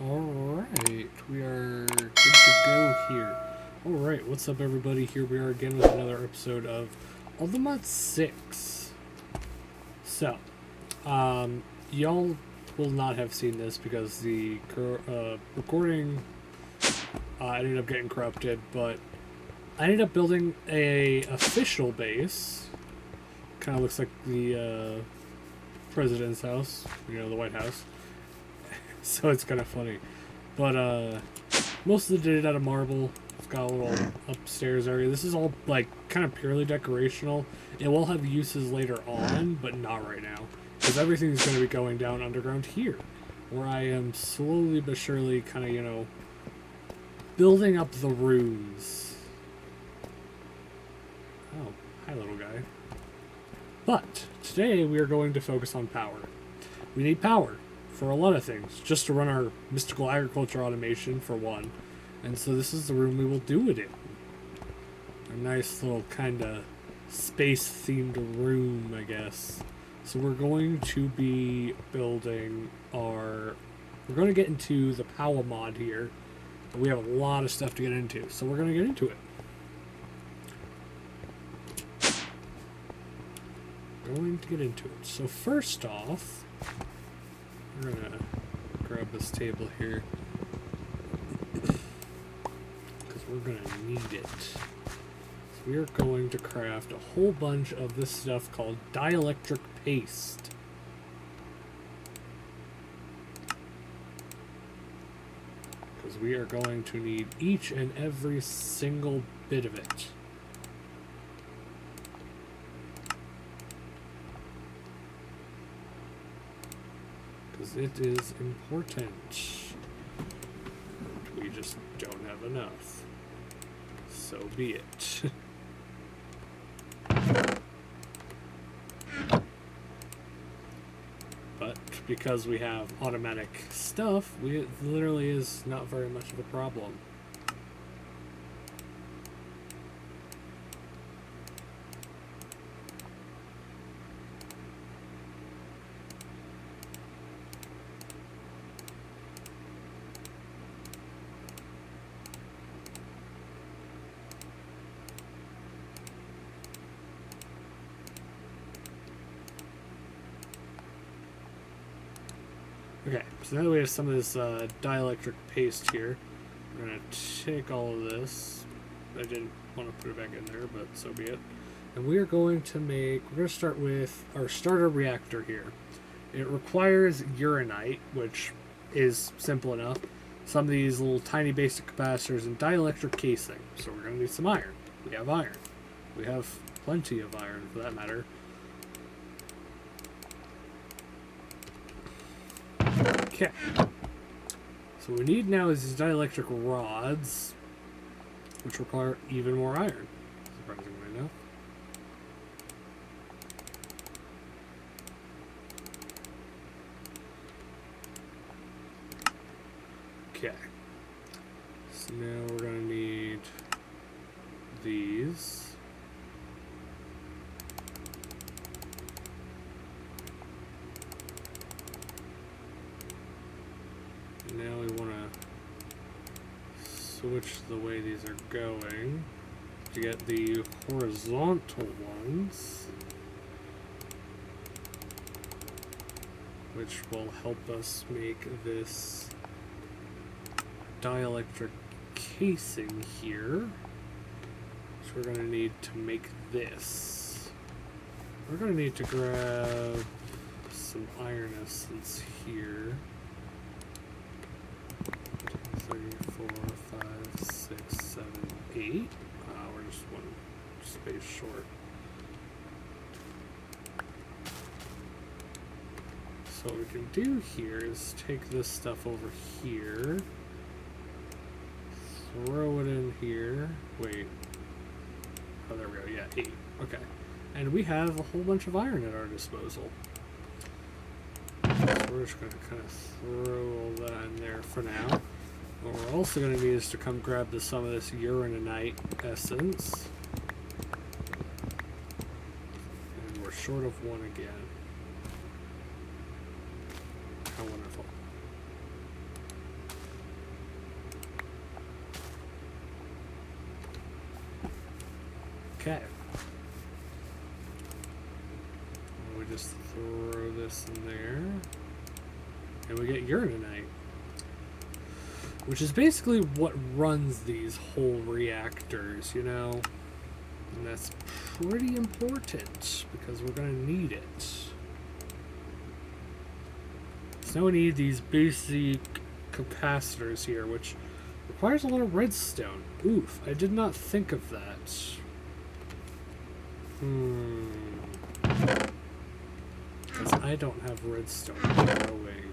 Alright, we are good to go here. Alright, what's up everybody? Here we are again with another episode of Ultimate 6. So, y'all will not have seen this because the recording ended up getting corrupted, but I ended up building a official base. Kind of looks like the president's house, you know, the White House. So it's kind of funny. But most of it did it out of marble. It's got a little upstairs area. This is all like kind of purely decorational. It will have uses later on, but not right now. Because everything's going to be going down underground here. Where I am slowly but surely kind of, you know, building up the rooms. Oh, hi little guy. But today we are going to focus on power. We need power for a lot of things, just to run our mystical agriculture automation for one. And so this is the room we will do it in. A nice little kind of space themed room, I guess. So we're going to be building we're going to get into the Powah mod here. But we have a lot of stuff to get into, so we're going to get into it. So first off, we're gonna grab this table here because we're gonna need it. So we are going to craft a whole bunch of this stuff called dielectric paste. Because we are going to need each and every single bit of it. It is important. We just don't have enough. So be it. But because we have automatic stuff, it literally is not very much of a problem. Okay, so now that we have some of this dielectric paste here, we're going to take all of this. I didn't want to put it back in there, but so be it. And we're going to start with our starter reactor here. It requires uranite, which is simple enough. Some of these little tiny basic capacitors and dielectric casing. So we're going to need some iron. We have iron. We have plenty of iron for that matter. Okay, so what we need now is these dielectric rods, which require even more iron, surprisingly enough. Okay, so now we're going to need these. Now we want to switch the way these are going to get the horizontal ones, which will help us make this dielectric casing here, which we're going to need to make this. We're going to need to grab some iron essence here. 3, 4, 5, 6, 7, 8. We're just one space short. So what we can do here is take this stuff over here, throw it in here. Wait. Oh, there we go. Yeah, 8. Okay. And we have a whole bunch of iron at our disposal. So we're just going to kind of throw all that in there for now. What we're also going to need is to come grab some of this uraninite essence. And we're short of one again. How wonderful. we just throw this in there. And we get uraninite. Which is basically what runs these whole reactors, you know? And that's pretty important, because we're going to need it. So now we need these basic capacitors here, which requires a lot of redstone. Oof, I did not think of that. Because I don't have redstone growing.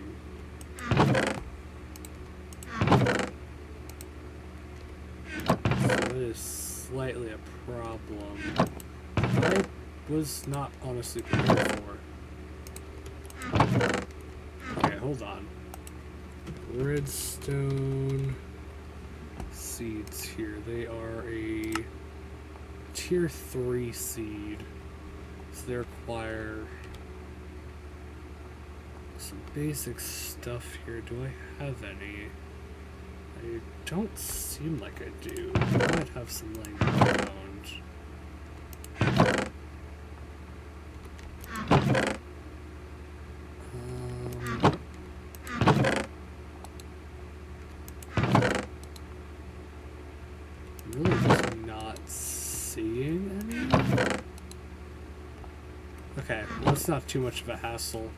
So that is slightly a problem. I was not honestly prepared for. Okay, hold on. Redstone seeds here. They are a tier 3 seed. So they require some basic stuff here. Do I have any? I don't seem like I do. I might have some laying around. I'm really just not seeing any. Okay, well, it's not too much of a hassle.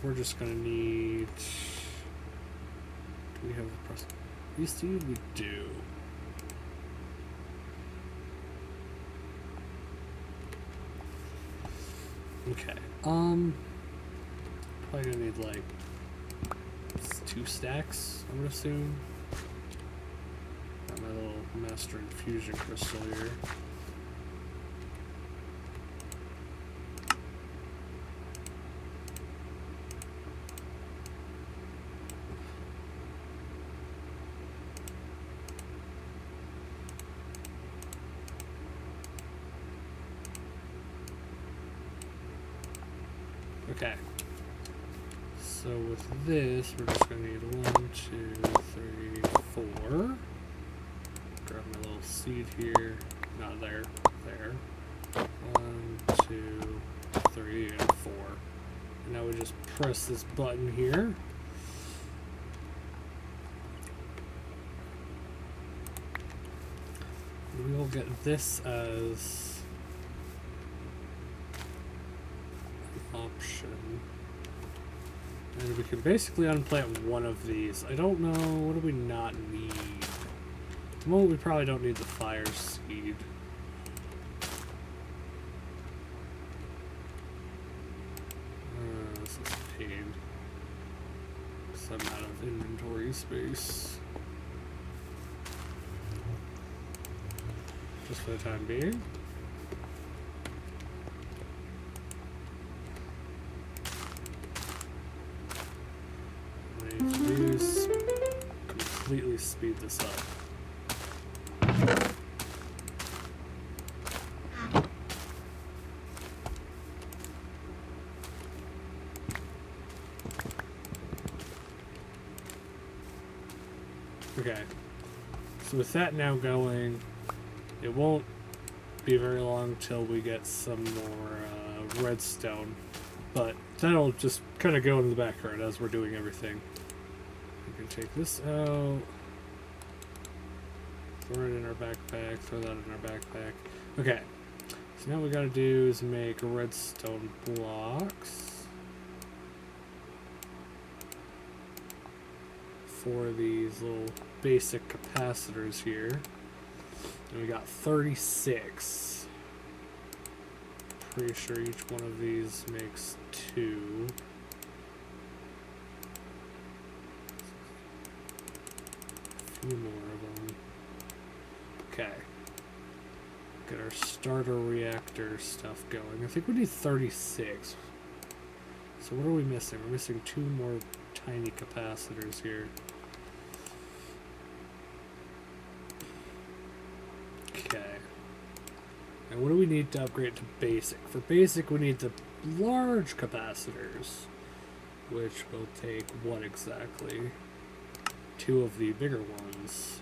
We're just gonna need. Do we have a press? Seed? We do. Okay. Probably gonna need like 2 stacks, I would assume. Got my little master infusion crystal here. Okay, so with this, we're just going to need 1, 2, 3, 4. Grab my little seed here. Not there. There. 1, 2, 3, and 4. And now we just press this button here. We will get this as option, and we can basically unplant one of these. I don't know, what do we not need? At the moment we probably don't need the fire seed. This is a pain, because I'm out of inventory space. Just for the time being. Completely speed this up. Okay, so with that now going, it won't be very long till we get some more redstone, but that'll just kind of go in the background as we're doing everything. We can take this out, throw it in our backpack, throw that in our backpack. Okay, so now what we gotta do is make redstone blocks for these little basic capacitors here. And we got 36. Pretty sure each one of these makes 2. A few more of them. Okay. Get our starter reactor stuff going. I think we need 36. So what are we missing? We're missing 2 more tiny capacitors here. Okay. And what do we need to upgrade to basic? For basic, we need the large capacitors, which will take what exactly? 2 of the bigger ones.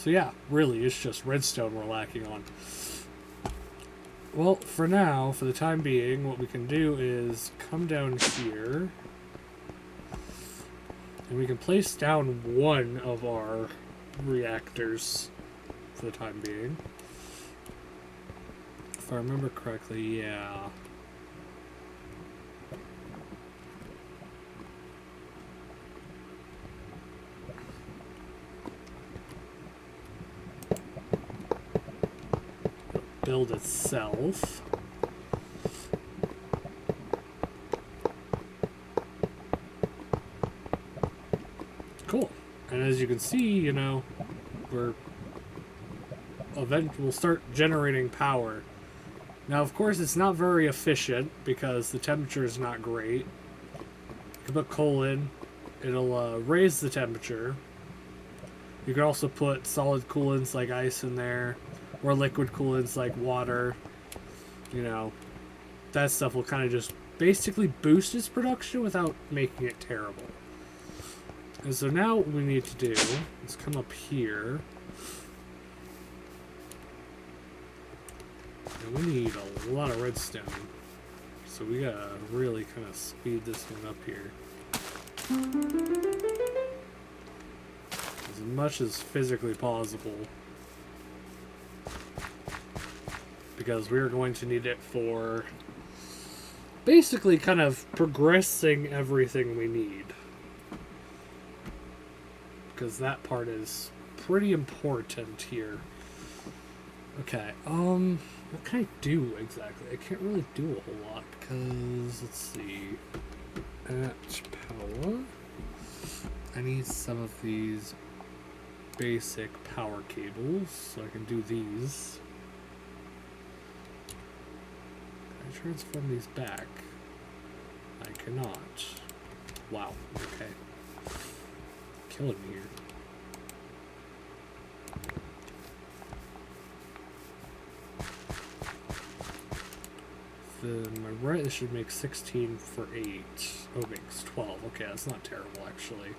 So yeah, really, it's just redstone we're lacking on. Well, for now, for the time being, what we can do is come down here. And we can place down one of our reactors for the time being. If I remember correctly, yeah. Build itself. Cool. And as you can see, you know, we'll start generating power. Now, of course, it's not very efficient because the temperature is not great. You can put coal in. It'll raise the temperature. You can also put solid coolants like ice in there, or liquid coolants like water. You know, that stuff will kind of just basically boost its production without making it terrible. And so now what we need to do is come up here. And we need a lot of redstone. So we gotta really kind of speed this one up here. As much as physically possible. Because we're going to need it for basically kind of progressing everything we need. Because that part is pretty important here. Okay, what can I do exactly? I can't really do a whole lot because, let's see, at Powah, I need some of these basic power cables, so I can do these. Can I transform these back? I cannot. Wow, okay. Killing me here. Am I right? This should make 16 for 8. Oh, it makes 12. Okay, that's not terrible, actually.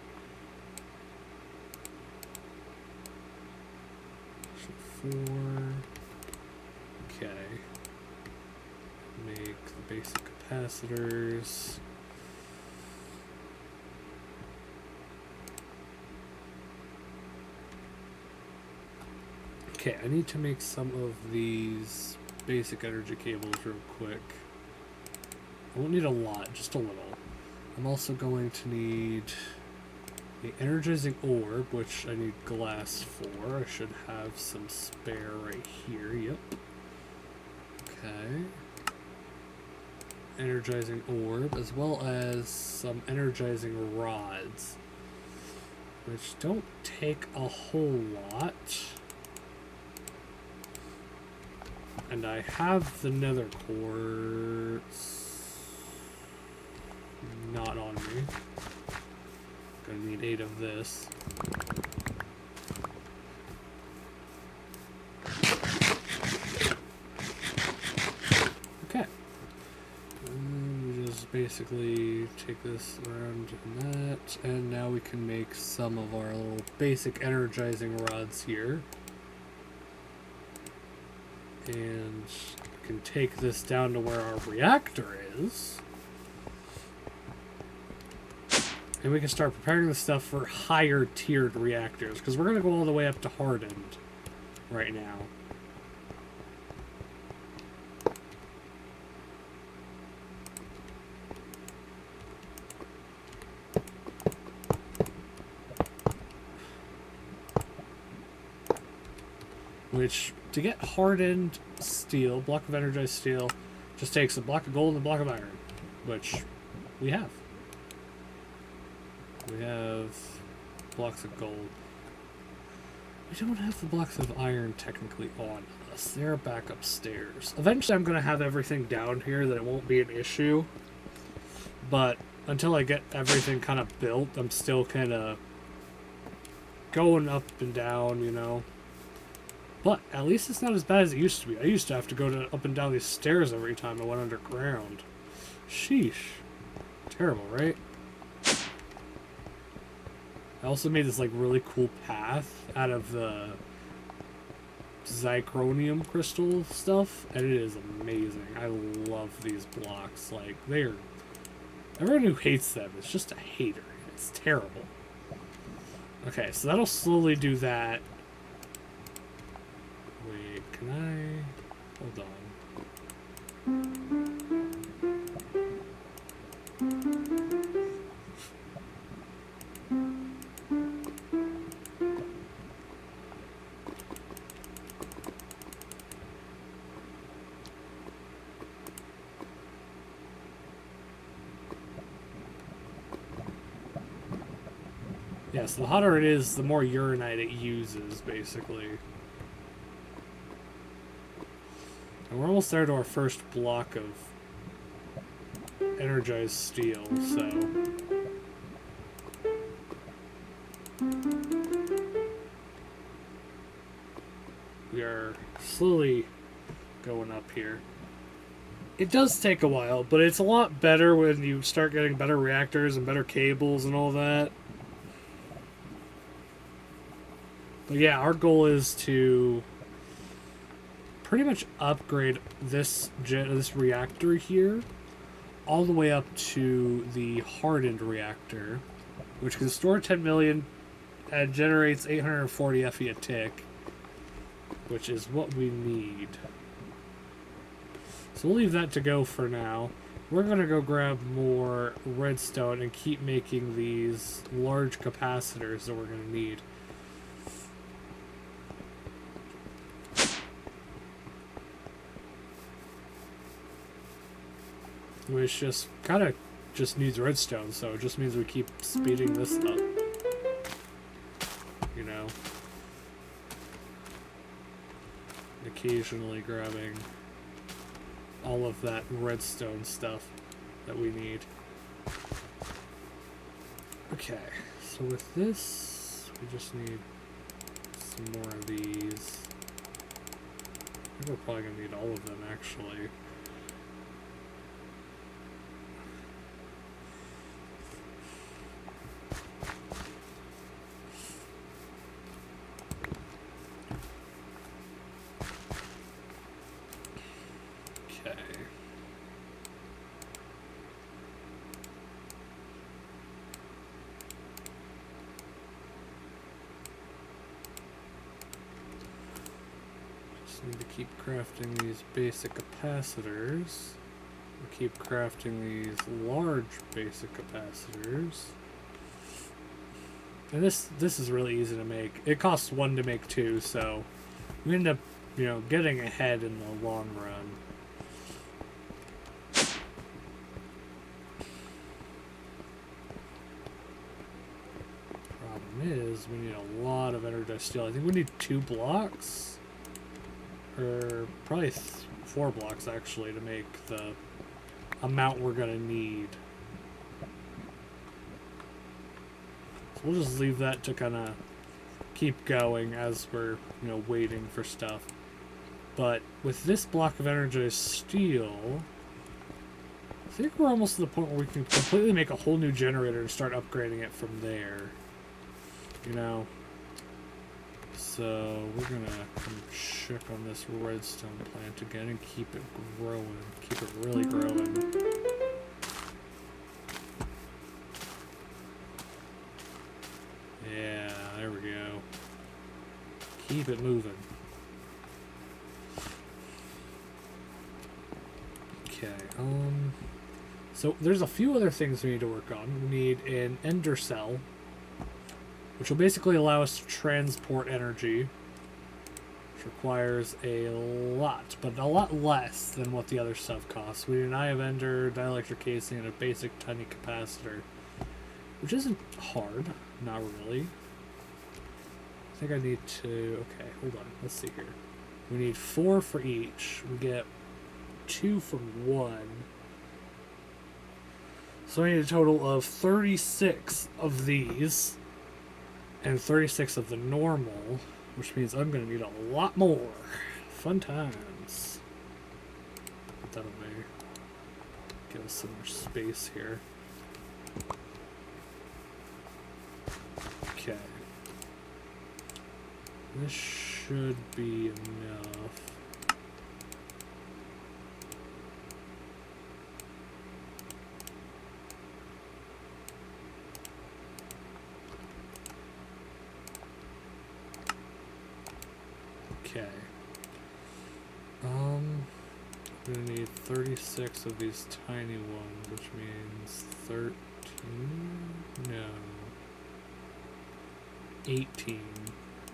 So 4. Okay. Make the basic capacitors. Okay, I need to make some of these basic energy cables real quick. I won't need a lot, just a little. I'm also going to need the energizing orb, which I need glass for. I should have some spare right here, yep. Okay. Energizing orb, as well as some energizing rods, which don't take a whole lot. And I have the nether quartz not on me. Gonna need 8 of this. Okay. And we just basically take this around and that, and now we can make some of our little basic energizing rods here. And we can take this down to where our reactor is. And we can start preparing the stuff for higher tiered reactors, because we're going to go all the way up to hardened right now. Which, to get hardened steel, block of energized steel, just takes a block of gold and a block of iron, which we have. We have blocks of gold. We don't have the blocks of iron technically on us. They're back upstairs. Eventually I'm going to have everything down here that it won't be an issue. But until I get everything kind of built, I'm still kind of going up and down, you know. But at least it's not as bad as it used to be. I used to have to go up and down these stairs every time I went underground. Sheesh. Terrible, right? I also made this like really cool path out of the zirconium crystal stuff, and it is amazing. I love these blocks. Like, they're... Everyone who hates them is just a hater. It's terrible. Okay, so that'll slowly do that. Wait, can I... Hold on. Yeah, so the hotter it is, the more uranite it uses, basically. And we're almost there to our first block of energized steel, so... We are slowly going up here. It does take a while, but it's a lot better when you start getting better reactors and better cables and all that. But yeah, our goal is to pretty much upgrade this reactor here all the way up to the hardened reactor, which can store 10 million and generates 840 FE a tick, which is what we need. So we'll leave that to go for now. We're going to go grab more redstone and keep making these large capacitors that we're going to need. Which just kind of just needs redstone, so it just means we keep speeding this up. You know? Occasionally grabbing all of that redstone stuff that we need. Okay, so with this, we just need some more of these. I think we're probably going to need all of them, actually. Need to keep crafting these basic capacitors. We keep crafting these large basic capacitors. And this is really easy to make. It costs 1 to make 2, so we end up, you know, getting ahead in the long run. Problem is, we need a lot of energized steel. I think we need 2 blocks. Or probably 4 blocks, actually, to make the amount we're going to need. So we'll just leave that to kind of keep going as we're, you know, waiting for stuff. But with this block of energized steel, I think we're almost to the point where we can completely make a whole new generator and start upgrading it from there. You know? So we're gonna check on this redstone plant again and keep it growing. Keep it really growing. Yeah, there we go. Keep it moving. Okay, so there's a few other things we need to work on. We need an ender cell, which will basically allow us to transport energy, which requires a lot, but a lot less than what the other stuff costs. We need an eye of ender, dielectric casing, and a basic tiny capacitor, which isn't hard, not really. I think I need to, okay, hold on, let's see here. We need 4 for each. We get 2 from 1. So I need a total of 36 of these. And 36 of the normal, which means I'm going to need a lot more. Fun times. Put that away. Give us some more space here. Okay. This should be enough. Okay. I'm gonna need 36 of these tiny ones, which means 13? No. 18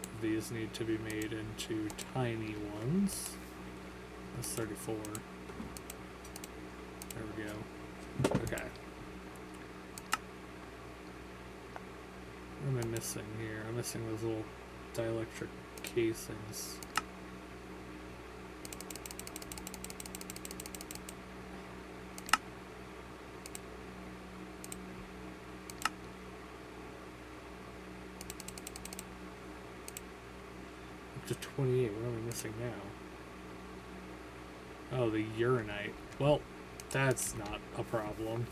of these need to be made into tiny ones. That's 34. There we go. Okay. What am I missing here? I'm missing those little dielectric casings. Up to 28. What am I missing now? Oh, the uranite. Well, that's not a problem.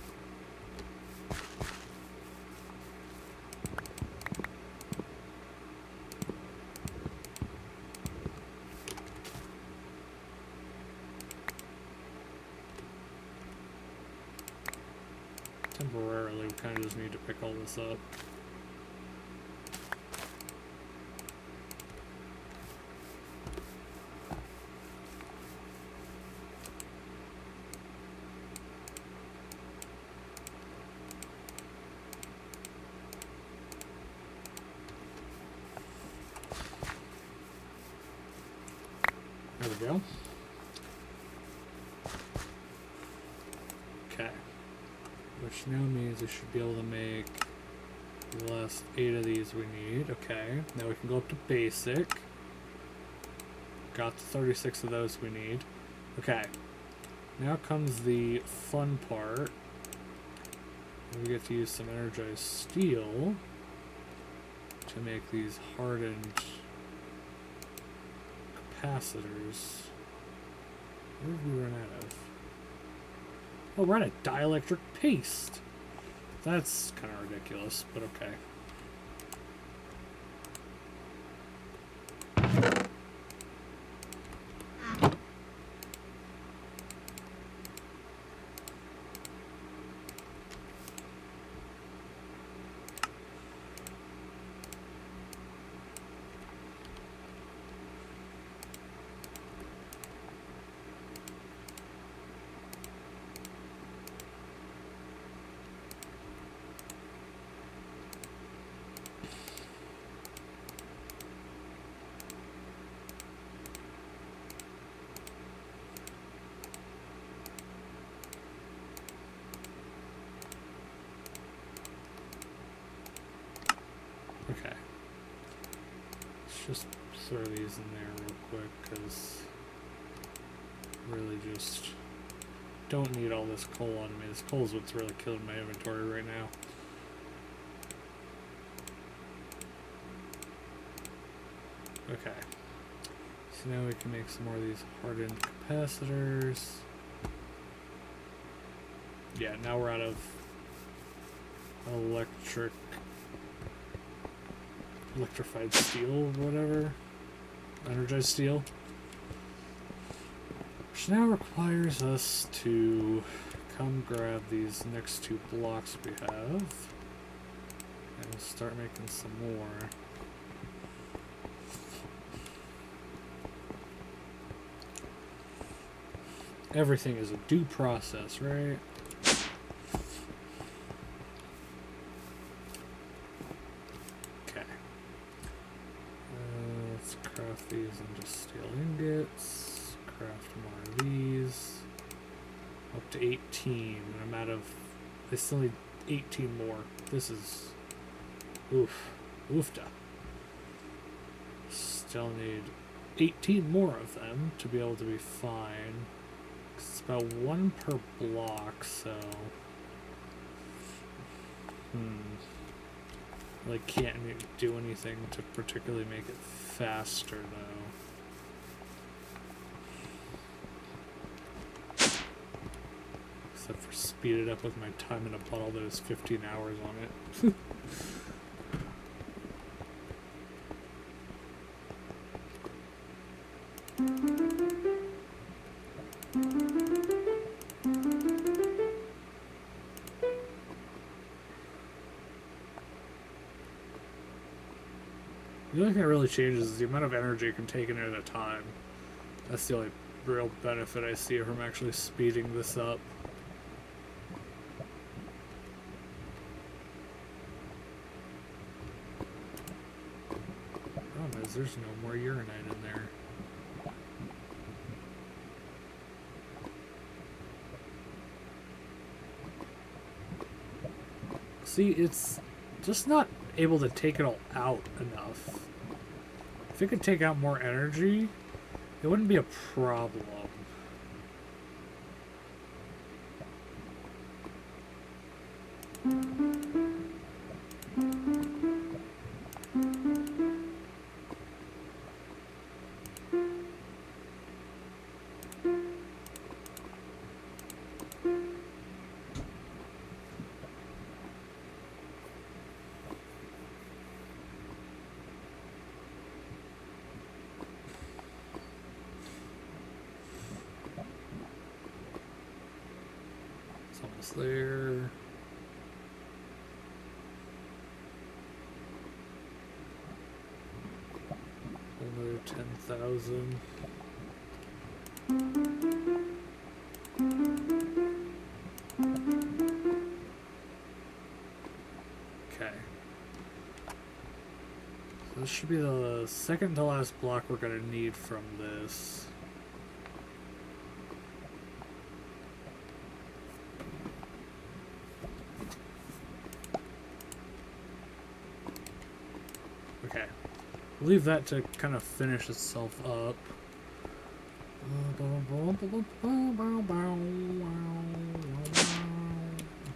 Temporarily, we kind of just need to pick all this up. There we go. Okay. Which now means we should be able to make the last 8 of these we need. Okay. Now we can go up to basic. Got the 36 of those we need. Okay. Now comes the fun part. We get to use some energized steel to make these hardened capacitors. Where did we run out of? Oh, we're out of dielectric paste. That's kind of ridiculous, but okay. Okay. Let's just throw these in there real quick, because really just don't need all this coal on me. This coal is what's really killing my inventory right now. Okay. So now we can make some more of these hardened capacitors. Yeah, now we're out of electrified steel or whatever. Energized steel. Which now requires us to come grab these next 2 blocks we have and start making some more. Everything is a due process, right? Okay. Let's craft these into steel ingots. Craft more of these. Up to 18. I'm out of... I still need 18 more. This is... Oof. Oofta. Still need 18 more of them to be able to be fine. It's about 1 per block, so... Like, can't do anything to particularly make it faster, though. Except for speed it up with my time in a bottle that has 15 hours on it. The only thing that really changes is the amount of energy it can take in at a time. That's the only real benefit I see from actually speeding this up. Problem is, there's no more urinite in there. See, it's just not able to take it all out enough. If it could take out more energy, it wouldn't be a problem. Almost there. Another 10,000. Okay. So this should be the second to last block we're going to need from this. Okay, leave that to kind of finish itself up.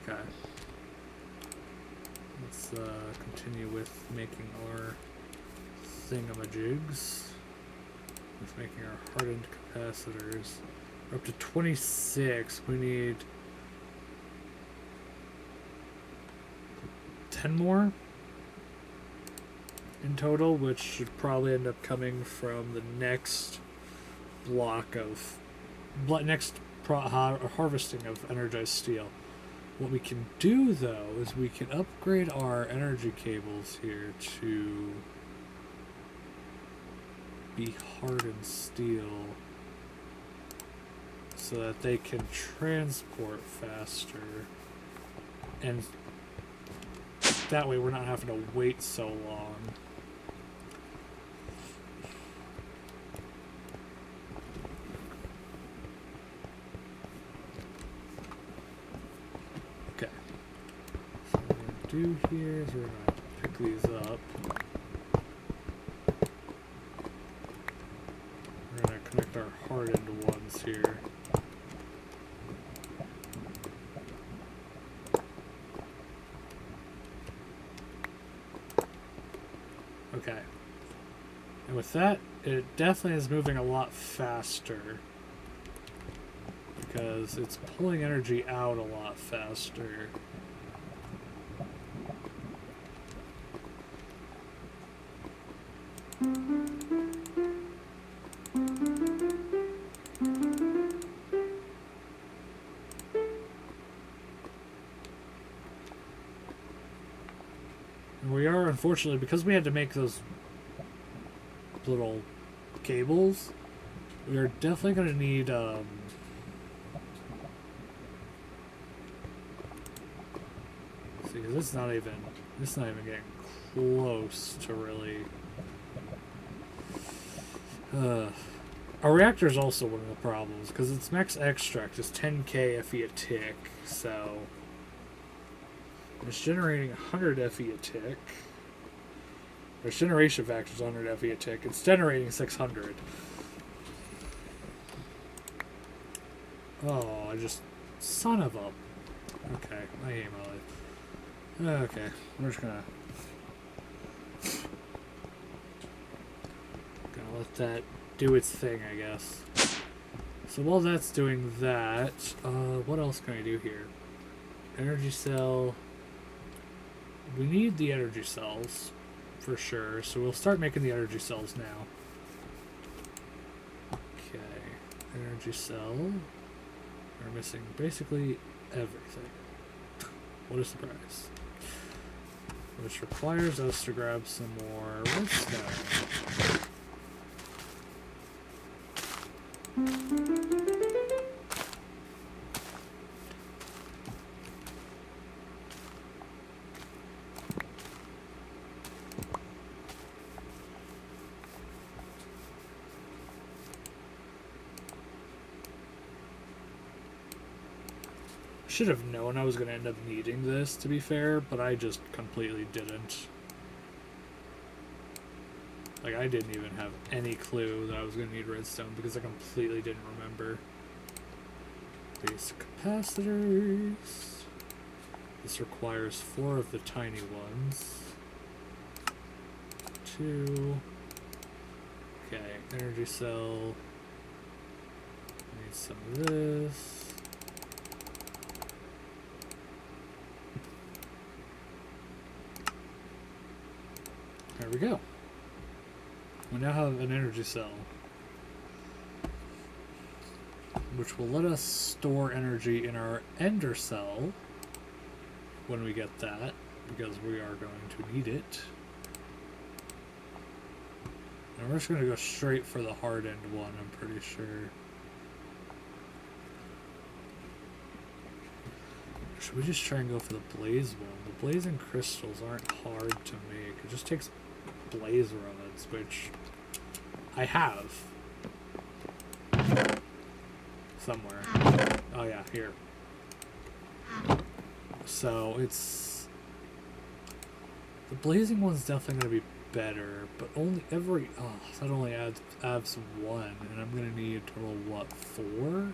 Okay, let's continue with making our thingamajigs. With making our hardened capacitors. We're up to 26. We need 10 more in total, which should probably end up coming from the next block of harvesting of energized steel. What we can do though is we can upgrade our energy cables here to be hardened steel so that they can transport faster, and that way we're not having to wait so long. Do here is we're going to pick these up. We're going to connect our hardened ones here. Okay. And with that, it definitely is moving a lot faster because it's pulling energy out a lot faster. Unfortunately, because we had to make those little cables, we are definitely going to need see, this is not even getting close to really our reactor is also one of the problems because its max extract is 10k FE a tick, so it's generating 100 FE a tick. Its generation factor is 100 FE a tick. It's generating 600. Oh, I just... Son of a... Okay, I hate my life. Okay, we're just gonna let that do its thing, I guess. So while that's doing that, what else can I do here? Energy cell. We need the energy cells. For sure, so we'll start making the energy cells now. Okay, energy cell. We're missing basically everything. What a surprise. which requires us to grab some more redstone. Should have known I was going to end up needing this, to be fair, but I just completely didn't. Like, I didn't even have any clue that I was going to need redstone because I completely didn't remember. These capacitors. This requires 4 of the tiny ones. 2. Okay, energy cell. Need some of this. There we go. We now have an energy cell, which will let us store energy in our ender cell when we get that, because we are going to need it. And we're just going to go straight for the hardened one, I'm pretty sure. Should we just try and go for the blaze one? The blazing crystals aren't hard to make. It just takes blaze rods, which I have somewhere. Oh yeah, here. So it's the blazing one's definitely going to be better, but only every that only adds 1, and I'm going to need a total of what, 4?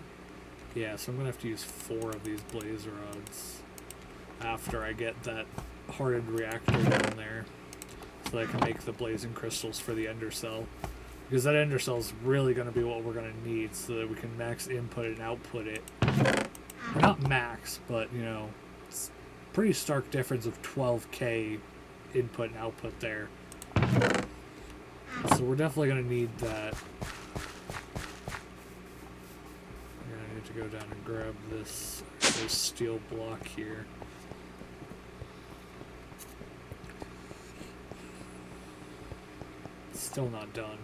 Yeah, so I'm going to have to use 4 of these blaze rods after I get that hardened reactor down there, so that I can make the blazing crystals for the ender cell. Because that ender cell is really going to be what we're going to need so that we can max input and output it. Or not max, but, you know, it's a pretty stark difference of 12k input and output there. So we're definitely going to need that. I'm going to need to go down and grab this steel block here. Still not done.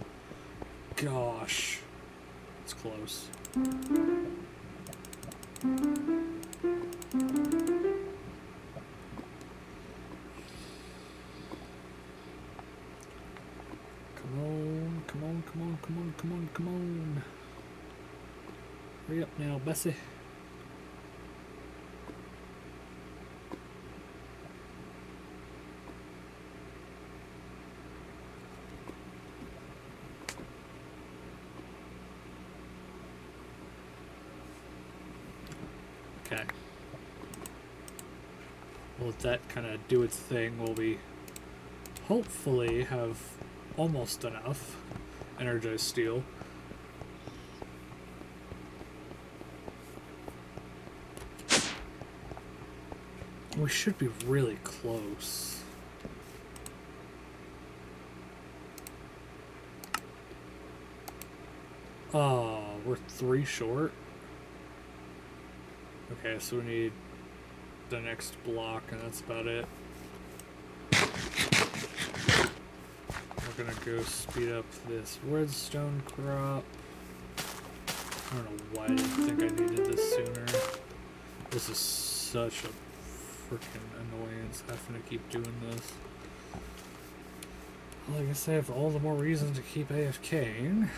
Gosh. It's close. Come on, come on, come on, come on, come on, come on. Hurry up now, Bessie. Okay. We'll let that kind of do its thing. We'll be hopefully have almost enough energized steel. We should be really close. Oh, we're 3 short. Okay, so we need the next block, and that's about it. We're gonna go speed up this redstone crop. I don't know why I didn't think I needed this sooner. This is such a freaking annoyance having to keep doing this. Well, I guess I have all the more reason to keep AFKing.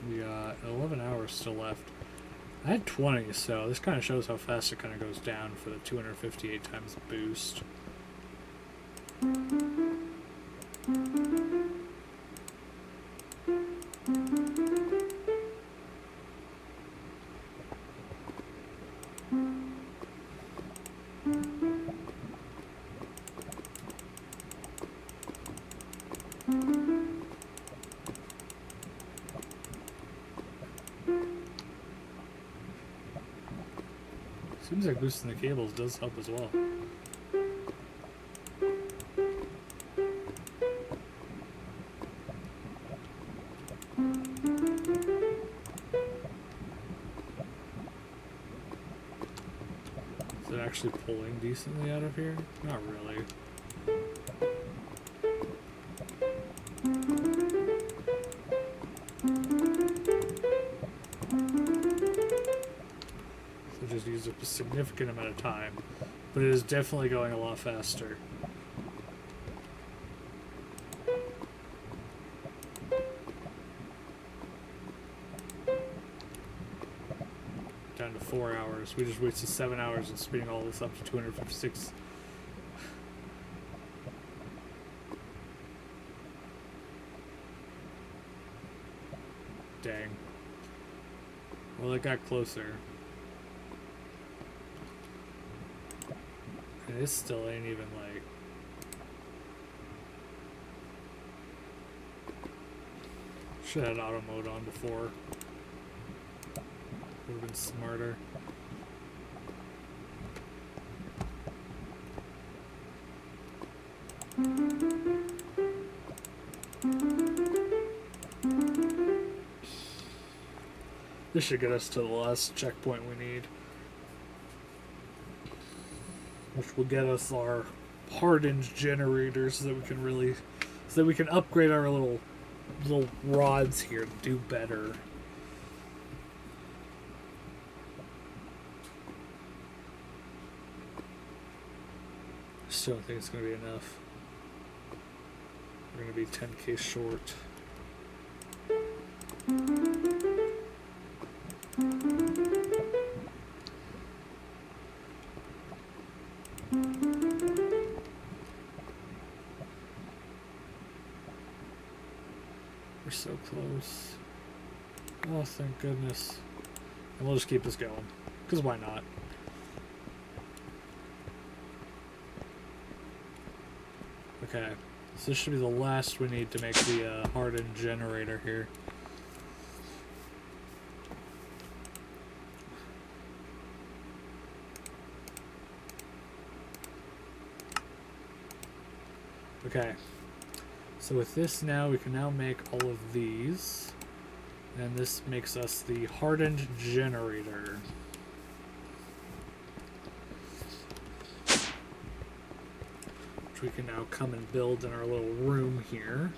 We got 11 hours still left. I had 20, so this kind of shows how fast it kind of goes down for the 258 times boost. Seems like boosting the cables does help as well. Is it actually pulling decently out of here? Not really. So just used up a significant amount of time, but it is definitely going a lot faster. Down to 4 hours. We just wasted 7 hours in speeding all this up to 256. Dang. Well, it got closer. And it still ain't even like... Should have had auto mode on before. Would have been smarter. This should get us to the last checkpoint we need, which will get us our hardened generators so that we can really, so that we can upgrade our little rods here to do better. Still don't think it's going to be enough. We're going to be 10k short. We're so close. Oh, thank goodness. And we'll just keep this going. Because why not? Okay. So this should be the last we need to make the hardened generator here. Okay. So with this now, we can now make all of these. And this makes us the hardened generator. Which we can now come and build in our little room here.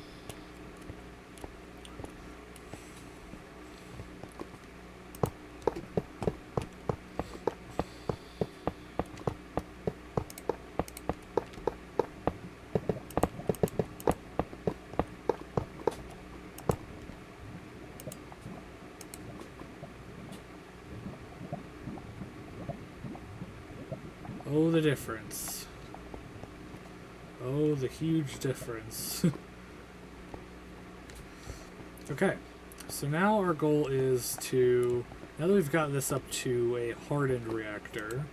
Oh, the difference. Oh, the huge difference. Okay, so now our goal is to, now that we've got this up to a hardened reactor,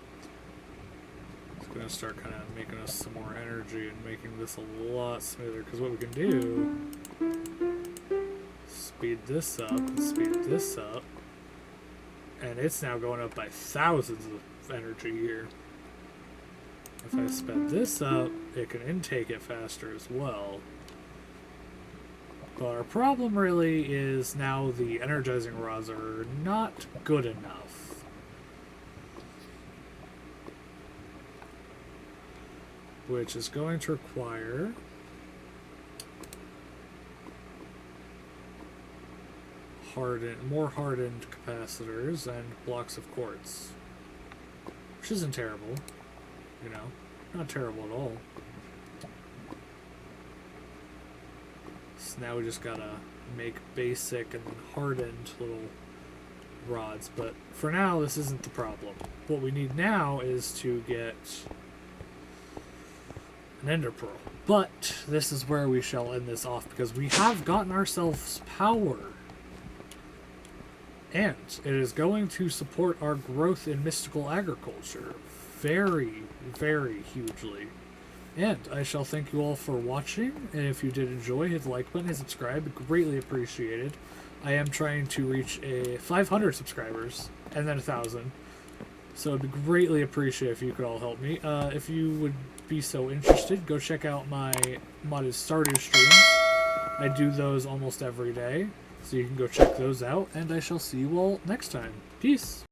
it's going to start kind of making us some more energy and making this a lot smoother, because what we can do, speed this up and speed this up, and it's now going up by thousands of energy here. If I sped this up, it can intake it faster as well. But our problem really is now the energizing rods are not good enough. Which is going to require more hardened capacitors and blocks of quartz. Which isn't terrible. You know, not terrible at all. So now we just gotta make basic and then hardened little rods. But for now, this isn't the problem. What we need now is to get an ender pearl. But this is where we shall end this off, because we have gotten ourselves power. And it is going to support our growth in mystical agriculture very, very hugely. And I shall thank you all for watching, and if you did enjoy, hit the like button and subscribe, greatly appreciated. I am trying to reach 500 subscribers, and then 1,000, so it'd be greatly appreciated if you could all help me. If you would be so interested, go check out my modded Stardew streams. I do those almost every day, so you can go check those out, and I shall see you all next time. Peace!